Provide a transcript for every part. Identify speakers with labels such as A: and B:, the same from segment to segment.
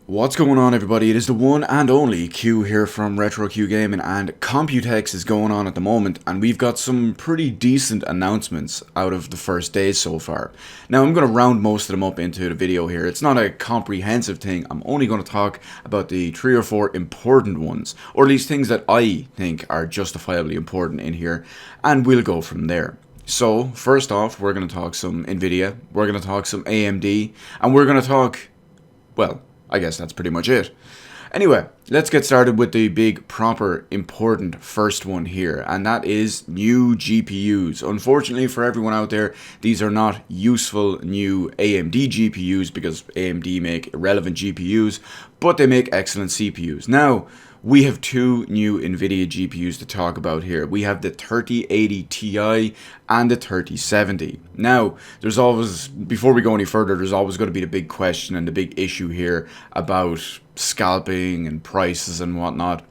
A: What's going on, everybody? It is the one and only Q here from Retro Q Gaming, and Computex is going on at the moment, and we've got some pretty decent announcements out of the first days so far. Now, I'm going to round most of them up into the video here. It's not a comprehensive thing. I'm only going to talk about the 3 or 4 important ones, or at least things that I think are justifiably important in here, and we'll go from there. So, first off, we're going to talk some Nvidia, we're going to talk some AMD, and we're going to talk, well, I guess that's pretty much it. Anyway, let's get started with the big, proper, important first one here, and that is new GPUs. Unfortunately for everyone out there, these are not useful new AMD GPUs because AMD make irrelevant GPUs, but they make excellent CPUs. Now, we have 2 new Nvidia GPUs to talk about here. We have the 3080 Ti and the 3070. Now, there's always, before we go any further, there's always going to be the big question and the big issue here about scalping and prices and whatnot.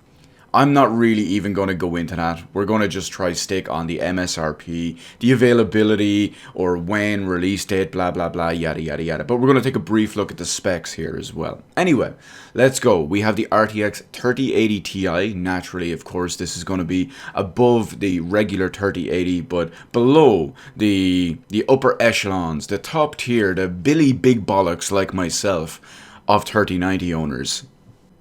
A: I'm not really even going to go into that. We're going to just try stick on the MSRP, the availability, or when, release date, blah, blah, blah, yada, yada, yada. But we're going to take a brief look at the specs here as well. Anyway, let's go. We have the RTX 3080 Ti. Naturally, of course, this is going to be above the regular 3080, but below the upper echelons, the top tier, the Billy Big Bollocks like myself of 3090 owners.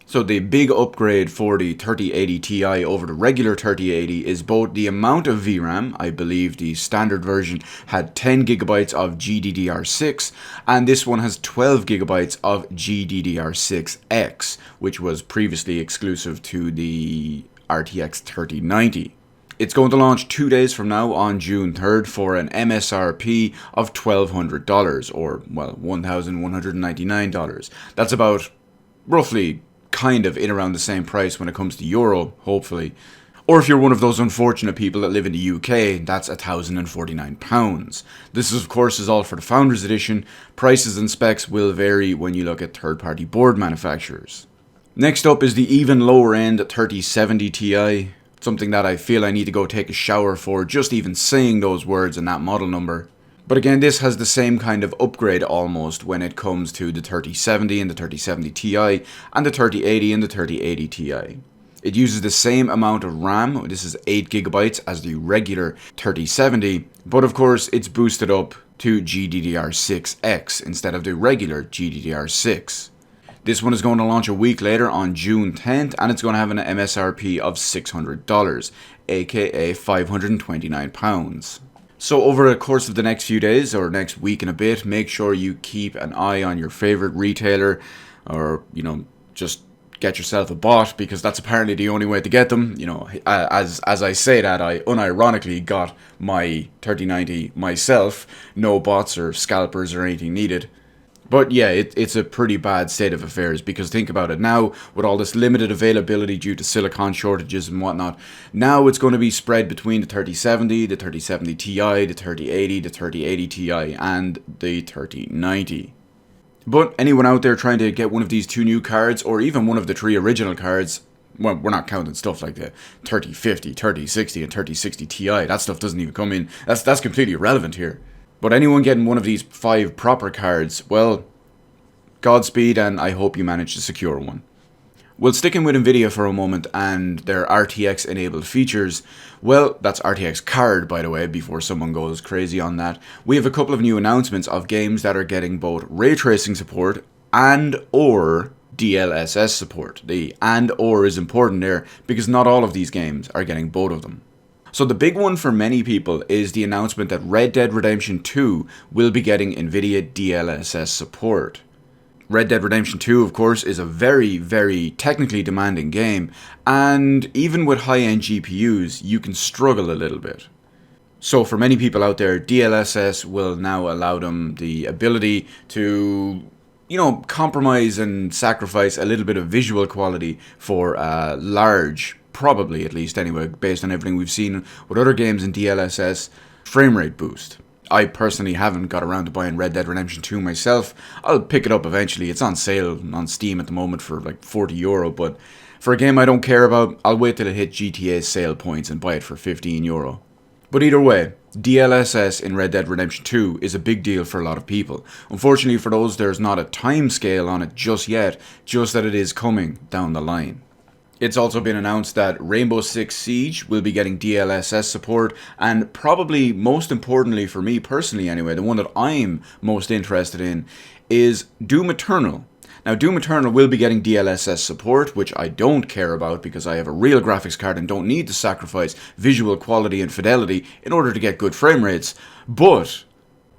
A: So the big upgrade for the 3080 Ti over the regular 3080 is both the amount of VRAM. I believe the standard version had 10 gigabytes of GDDR6, and this one has 12 gigabytes of GDDR6X, which was previously exclusive to the RTX 3090. It's going to launch 2 days from now on June 3rd for an MSRP of $1,200, or, well, $1,199. That's about roughly kind of in around the same price when it comes to euro, hopefully. Or if you're one of those unfortunate people that live in the UK, that's £1,049. This, of course, is all for the Founders Edition. Prices and specs will vary when you look at third-party board manufacturers. Next up is the even lower end 3070 Ti, something that I feel I need to go take a shower for just even saying those words and that model number. But again, this has the same kind of upgrade almost when it comes to the 3070 and the 3070 Ti and the 3080 and the 3080 Ti. It uses the same amount of RAM, this is 8 gigabytes as the regular 3070, but of course it's boosted up to GDDR6X instead of the regular GDDR6. This one is going to launch a week later on June 10th, and it's going to have an MSRP of $600, aka £529. So over the course of the next few days, or next week and a bit, make sure you keep an eye on your favorite retailer, or, you know, just get yourself a bot, because that's apparently the only way to get them. You know, as I say that, I unironically got my 3090 myself, no bots or scalpers or anything needed. But yeah, it's a pretty bad state of affairs, because think about it now, with all this limited availability due to silicon shortages and whatnot, now it's going to be spread between the 3070, the 3070 Ti, the 3080, the 3080 Ti, and the 3090. But anyone out there trying to get one of these 2 new cards, or even one of the 3 original cards, well, we're not counting stuff like the 3050, 3060, and 3060 Ti, that stuff doesn't even come in, that's completely irrelevant here. But anyone getting one of these 5 proper cards, well, Godspeed, and I hope you manage to secure one. Well, sticking with Nvidia for a moment and their RTX enabled features, well, that's RTX card, by the way, before someone goes crazy on that. We have a couple of new announcements of games that are getting both ray tracing support and or DLSS support. The and or is important there because not all of these games are getting both of them. So the big one for many people is the announcement that Red Dead Redemption 2 will be getting Nvidia DLSS support. Red Dead Redemption 2, of course, is a very, very technically demanding game, and even with high-end GPUs, you can struggle a little bit. So for many people out there, DLSS will now allow them the ability to, you know, compromise and sacrifice a little bit of visual quality for a large, probably at least anyway, based on everything we've seen with other games in DLSS, frame rate boost. I personally haven't got around to buying Red Dead Redemption 2 myself. I'll pick it up eventually. It's on sale on Steam at the moment for like €40, but for a game I don't care about, I'll wait till it hits GTA sale points and buy it for €15. But either way, DLSS in Red Dead Redemption 2 is a big deal for a lot of people. Unfortunately for those, there's not a time scale on it just yet, just that it is coming down the line. It's also been announced that Rainbow Six Siege will be getting DLSS support, and probably most importantly for me personally anyway, the one that I'm most interested in is Doom Eternal. Now, Doom Eternal will be getting DLSS support, which I don't care about because I have a real graphics card and don't need to sacrifice visual quality and fidelity in order to get good frame rates. But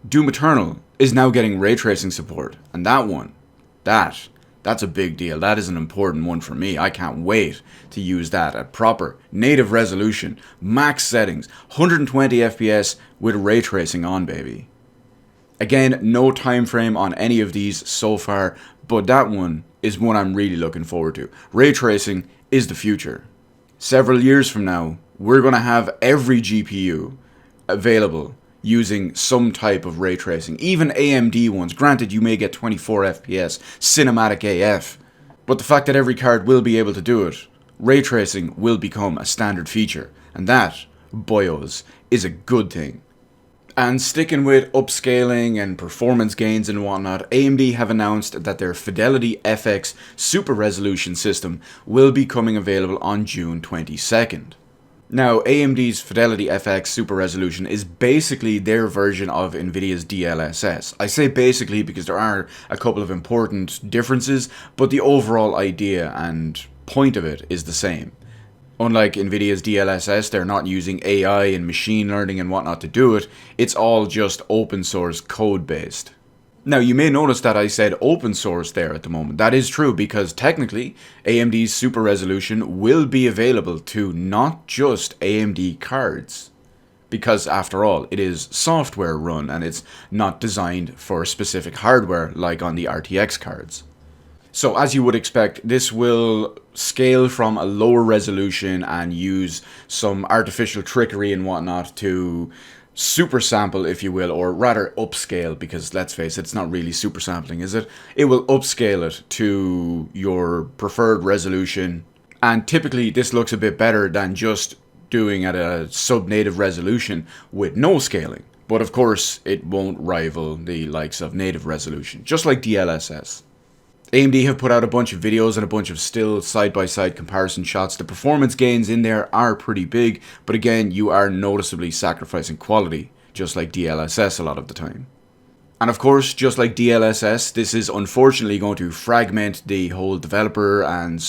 A: Doom Eternal is now getting ray tracing support, and that's a big deal. That is an important one for me. I can't wait to use that at proper native resolution, max settings, 120 FPS with ray tracing on, baby. Again, no time frame on any of these so far, but that one is one I'm really looking forward to. Ray tracing is the future. Several years from now, we're going to have every GPU available using some type of ray tracing. Even AMD ones. Granted, you may get 24 FPS, cinematic AF, but the fact that every card will be able to do it, ray tracing will become a standard feature, and that, boyos, is a good thing. And sticking with upscaling and performance gains and whatnot, AMD have announced that their FidelityFX Super Resolution system will be coming available on June 22nd. Now, AMD's FidelityFX Super Resolution is basically their version of Nvidia's DLSS. I say basically because there are a couple of important differences, but the overall idea and point of it is the same. Unlike Nvidia's DLSS, they're not using AI and machine learning and whatnot to do it. It's all just open source code based. Now, you may notice that I said open source there at the moment. That is true because technically AMD's Super Resolution will be available to not just AMD cards. Because after all, it is software run and it's not designed for specific hardware like on the RTX cards. So as you would expect, this will scale from a lower resolution and use some artificial trickery and whatnot to super sample, if you will, or rather upscale, because let's face it, it's not really super sampling, is it? It will upscale it to your preferred resolution, and typically this looks a bit better than just doing at a sub-native resolution with no scaling. But of course, it won't rival the likes of native resolution, just like DLSS. AMD have put out a bunch of videos and a bunch of still side-by-side comparison shots. The performance gains in there are pretty big, but again, you are noticeably sacrificing quality, just like DLSS a lot of the time. And of course, just like DLSS, this is unfortunately going to fragment the whole developer and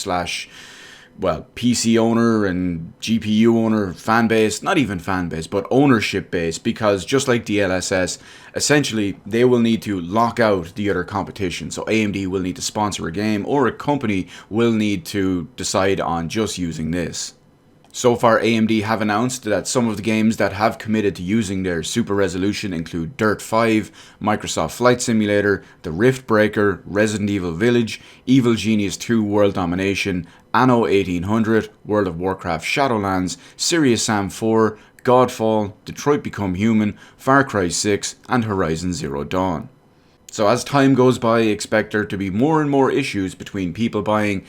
A: PC owner and GPU owner fan base, not even fan base, but ownership base, because just like DLSS, essentially they will need to lock out the other competition. So AMD will need to sponsor a game, or a company will need to decide on just using this. So far, AMD have announced that some of the games that have committed to using their Super Resolution include Dirt 5, Microsoft Flight Simulator, The Rift Breaker, Resident Evil Village, Evil Genius 2 World Domination, Anno 1800, World of Warcraft Shadowlands, Serious Sam 4, Godfall, Detroit Become Human, Far Cry 6, and Horizon Zero Dawn. So as time goes by, expect there to be more and more issues between people buying,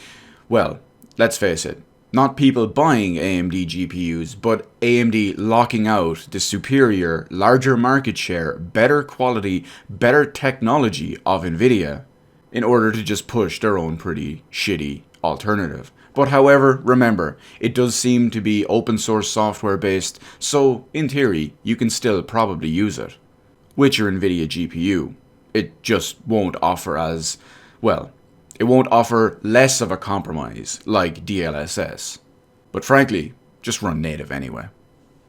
A: well, let's face it, not people buying AMD GPUs, but AMD locking out the superior, larger market share, better quality, better technology of Nvidia in order to just push their own pretty shitty alternative. But however, remember, it does seem to be open source software based, so in theory, you can still probably use it with your Nvidia GPU. It just won't offer it won't offer less of a compromise like DLSS. But frankly, just run native anyway.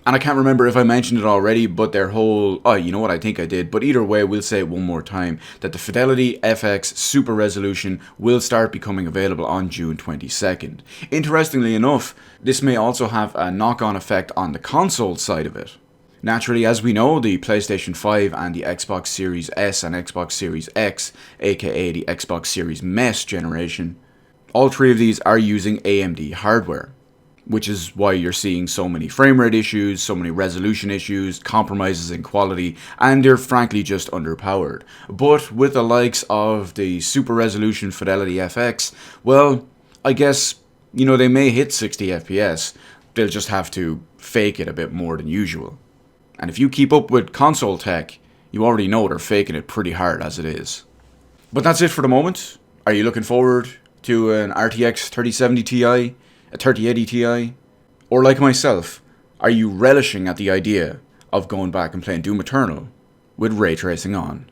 A: And I can't remember if I mentioned it already, but their whole, you know what, I think I did, but either way, we'll say it one more time, that the FidelityFX Super Resolution will start becoming available on June 22nd. Interestingly enough, this may also have a knock-on effect on the console side of it. Naturally, as we know, the PlayStation 5 and the Xbox Series S and Xbox Series X, aka the Xbox Series Mesh generation, all three of these are using AMD hardware, which is why you're seeing so many frame rate issues, so many resolution issues, compromises in quality, and they're frankly just underpowered. But with the likes of the Super Resolution FidelityFX, well, I guess, they may hit 60 FPS, they'll just have to fake it a bit more than usual. And if you keep up with console tech, you already know they're faking it pretty hard as it is. But that's it for the moment. Are you looking forward to an RTX 3070 Ti, a 3080 Ti? Or like myself, are you relishing at the idea of going back and playing Doom Eternal with ray tracing on?